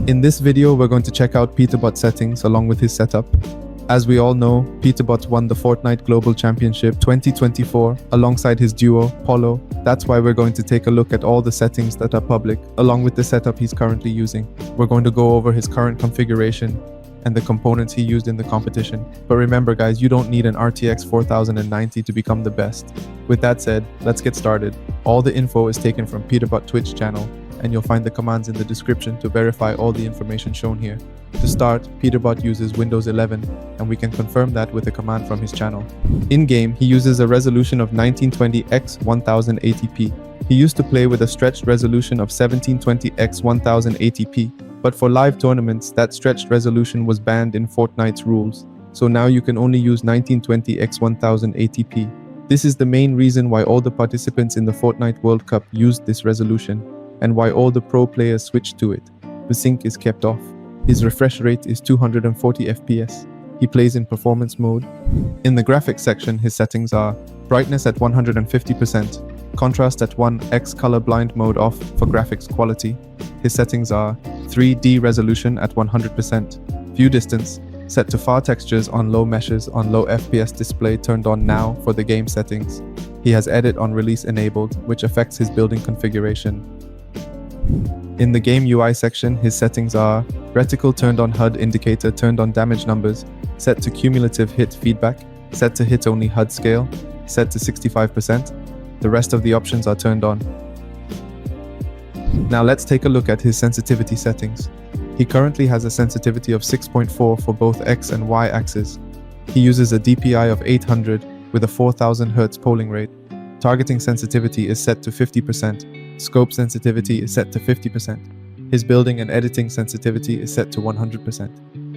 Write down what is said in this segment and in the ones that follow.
In this video, we're going to check out Peterbot settings along with his setup. As we all know, Peterbot won the Fortnite Global Championship 2024 alongside his duo, Polo. That's why we're going to take a look at all the settings that are public, along with the setup he's currently using. We're going to go over his current configuration and the components he used in the competition. But remember guys, you don't need an RTX 4090 to become the best. With that said, let's get started. All the info is taken from Peterbot Twitch channel, and you'll find the commands in the description to verify all the information shown here. To start, Peterbot uses Windows 11, and we can confirm that with a command from his channel. In-game, he uses a resolution of 1920x1080p. He used to play with a stretched resolution of 1720x1080p, but for live tournaments, that stretched resolution was banned in Fortnite's rules, so now you can only use 1920x1080p. This is the main reason why all the participants in the Fortnite World Cup used this resolution, and why all the pro players switched to it. The sync is kept off. His refresh rate is 240 FPS. He plays in performance mode. In the graphics section, his settings are brightness at 150%, contrast at 1x colorblind mode off for graphics quality. His settings are 3D resolution at 100%, view distance set to far textures on low meshes on low FPS display turned on now for the game settings. He has edit on release enabled, which affects his building configuration. In the game UI section, his settings are reticle turned on, HUD indicator turned on, damage numbers set to cumulative hit feedback, set to hit only HUD scale, set to 65%. The rest of the options are turned on. Now let's take a look at his sensitivity settings. He currently has a sensitivity of 6.4 for both X and Y axes. He uses a DPI of 800 with a 4000 Hz polling rate. Targeting sensitivity is set to 50%. Scope sensitivity is set to 50%. His building and editing sensitivity is set to 100%.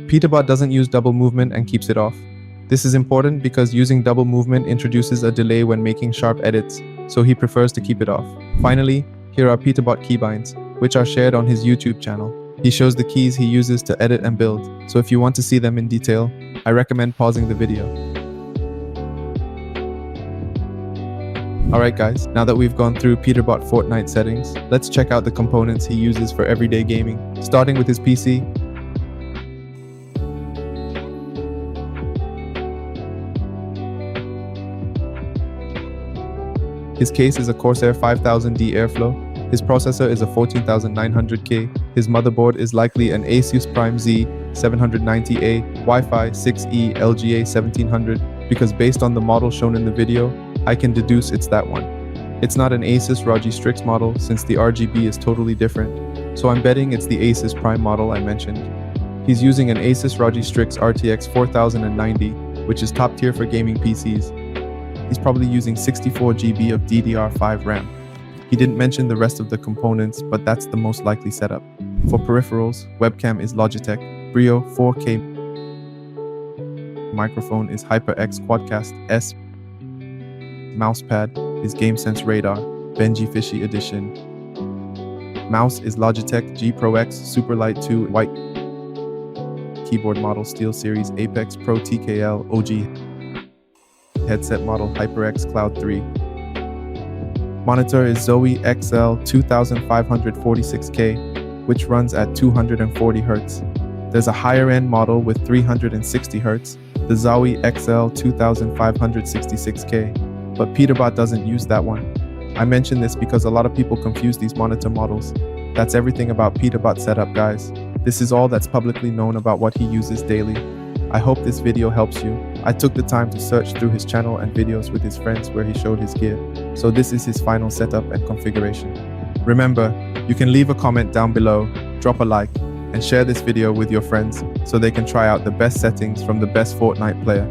Peterbot doesn't use double movement and keeps it off. This is important because using double movement introduces a delay when making sharp edits, so he prefers to keep it off. Finally, here are Peterbot keybinds, which are shared on his YouTube channel. He shows the keys he uses to edit and build, so if you want to see them in detail, I recommend pausing the video. Alright guys, now that we've gone through Peterbot Fortnite settings, let's check out the components he uses for everyday gaming, starting with his PC. His case is a Corsair 5000D Airflow. His processor is a 14900K. His motherboard is likely an Asus Prime Z790A Wi-Fi 6E LGA 1700, because based on the model shown in the video, I can deduce it's that one. It's not an Asus ROG Strix model since the RGB is totally different, so I'm betting it's the Asus Prime model I mentioned. He's using an Asus ROG Strix RTX 4090, which is top tier for gaming PCs. He's probably using 64 GB of DDR5 RAM. He didn't mention the rest of the components, but that's the most likely setup. For peripherals, webcam is Logitech, Brio 4K, microphone is HyperX Quadcast S, Mousepad is GameSense Radar, Benji Fishy Edition. Mouse is Logitech G Pro X Superlight 2 White. Keyboard model SteelSeries Apex Pro TKL OG. Headset model HyperX Cloud 3. Monitor is Zoe XL 2546K, which runs at 240 Hz. There's a higher end model with 360 Hz, the Zoe XL 2566K. But Peterbot doesn't use that one. I mention this because a lot of people confuse these monitor models. That's everything about Peterbot setup, guys. This is all that's publicly known about what he uses daily. I hope this video helps you. I took the time to search through his channel and videos with his friends where he showed his gear. So this is his final setup and configuration. Remember, you can leave a comment down below, drop a like, and share this video with your friends so they can try out the best settings from the best Fortnite player.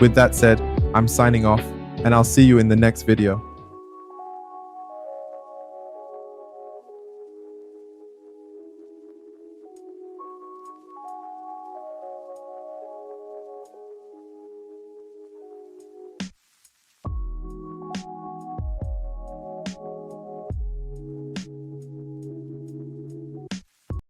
With that said, I'm signing off, and I'll see you in the next video.